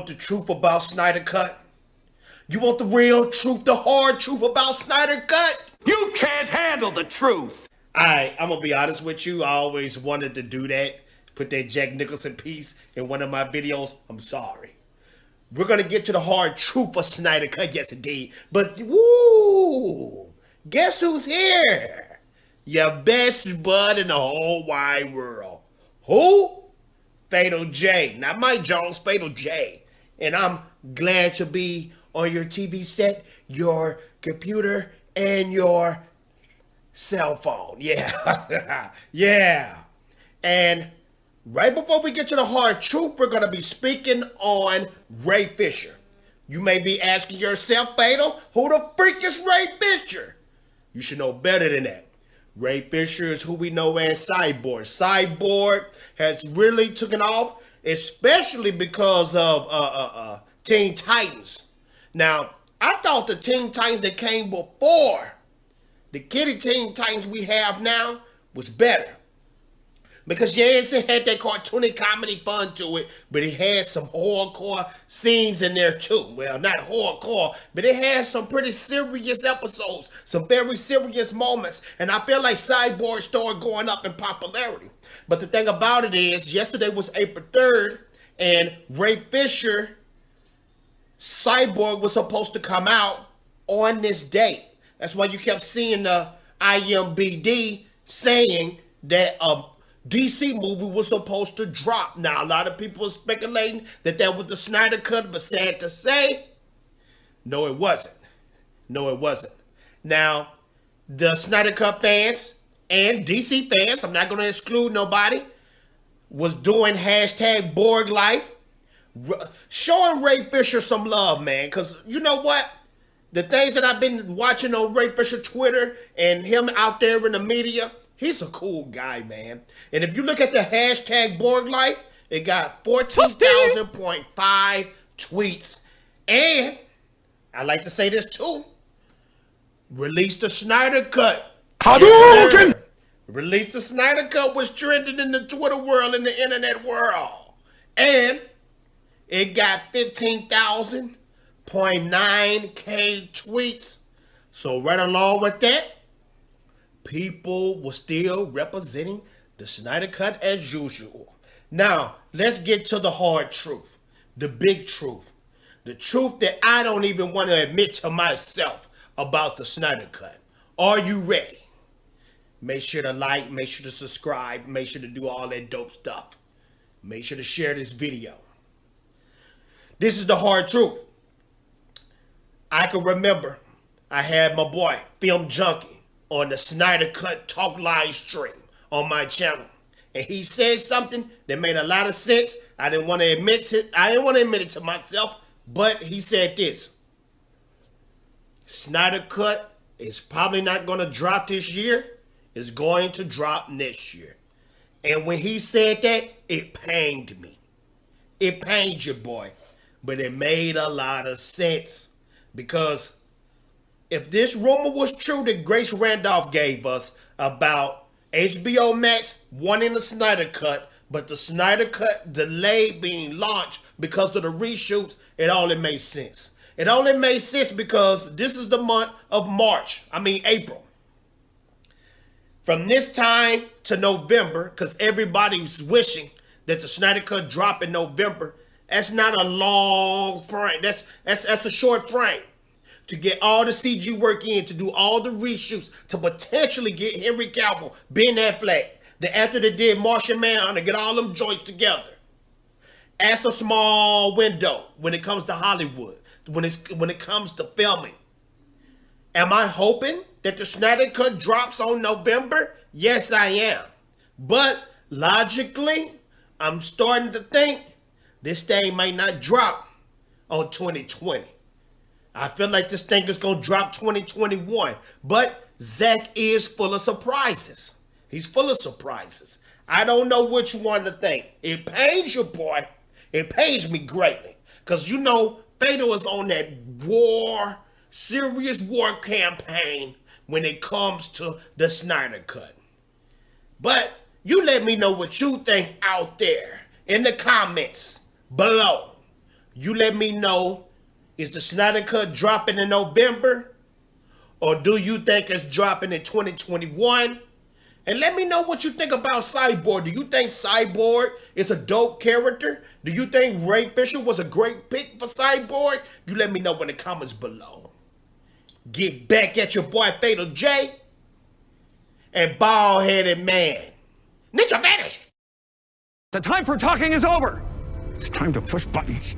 want the truth about Snyder Cut? You want the real truth, the hard truth about Snyder Cut? You can't handle the truth. I'm gonna be honest with you. I always wanted to do that. Put that Jack Nicholson piece in one of my videos. I'm sorry. We're gonna get to the hard truth of Snyder Cut, yes indeed. But woo! Guess who's here? Your best bud in the whole wide world. Who? Fatal J. Not Mike Jones, Fatal J. And I'm glad to be on your TV set, your computer, and your cell phone. Yeah. Yeah. And right before we get to the hard truth, we're going to be speaking on Ray Fisher. You may be asking yourself, Fatal, who the freak is Ray Fisher? You should know better than that. Ray Fisher is who we know as Cyborg. Cyborg has really taken off, especially because of Teen Titans. Now, I thought the Teen Titans that came before the kitty Teen Titans we have now was better. Because yes, it had that cartoony comedy fun to it, but it had some horrorcore scenes in there too. Well, not horrorcore, but it had some pretty serious episodes, some very serious moments, and I feel like Cyborg started going up in popularity. But the thing about it is, yesterday was April 3rd, and Ray Fisher Cyborg was supposed to come out on this date. That's why you kept seeing the IMBD saying that DC movie was supposed to drop. Now, a lot of people are speculating that that was the Snyder Cut, but sad to say, no, it wasn't. No, it wasn't. Now, the Snyder Cut fans and DC fans, I'm not going to exclude nobody, was doing hashtag Borg Life, showing Ray Fisher some love, man. Because you know what? The things that I've been watching on Ray Fisher Twitter and him out there in the media, he's a cool guy, man. And if you look at the hashtag Borg Life, it got 14,000.5 tweets. And I like to say this too. Release the Snyder Cut. Yes, release the Snyder Cut was trending in the Twitter world, in the internet world. And it got 15,000.9K tweets. So right along with that, people were still representing the Snyder Cut as usual. Now, let's get to the hard truth. The big truth. The truth that I don't even want to admit to myself about the Snyder Cut. Are you ready? Make sure to like, make sure to subscribe, make sure to do all that dope stuff. Make sure to share this video. This is the hard truth. I can remember I had my boy, Film Junkie, on the Snyder Cut Talk live stream on my channel. And he said something that made a lot of sense. I didn't want to admit it to myself, but he said this. Snyder Cut is probably not going to drop this year. It's going to drop next year. And when he said that, it pained me. It pained you, boy. But it made a lot of sense. Because if this rumor was true that Grace Randolph gave us about HBO Max wanting the Snyder Cut, but the Snyder Cut delayed being launched because of the reshoots, it only made sense. It only made sense because this is the month of April. From this time to November, because everybody's wishing that the Snyder Cut drop in November, that's not a long frame. That's a short frame. To get all the CG work in, to do all the reshoots, to potentially get Henry Cavill, Ben Affleck, the actor that did Martian Manhunter, get all them joints together. That's a small window when it comes to Hollywood, when it comes to filming. Am I hoping that the Snyder Cut drops on November? Yes, I am. But logically, I'm starting to think this thing might not drop on 2020. I feel like this thing is going to drop 2021. But Zack is full of surprises. He's full of surprises. I don't know which one to think. It pains you, boy. It pains me greatly. Because you know, Fatal is on that serious war campaign when it comes to the Snyder Cut. But you let me know what you think out there in the comments below. You let me know, is the Snyder Cut dropping in November? Or do you think it's dropping in 2021? And let me know what you think about Cyborg. Do you think Cyborg is a dope character? Do you think Ray Fisher was a great pick for Cyborg? You let me know in the comments below. Get back at your boy Fatal J and Bald-Headed Man. Ninja vanish! The time for talking is over. It's time to push buttons.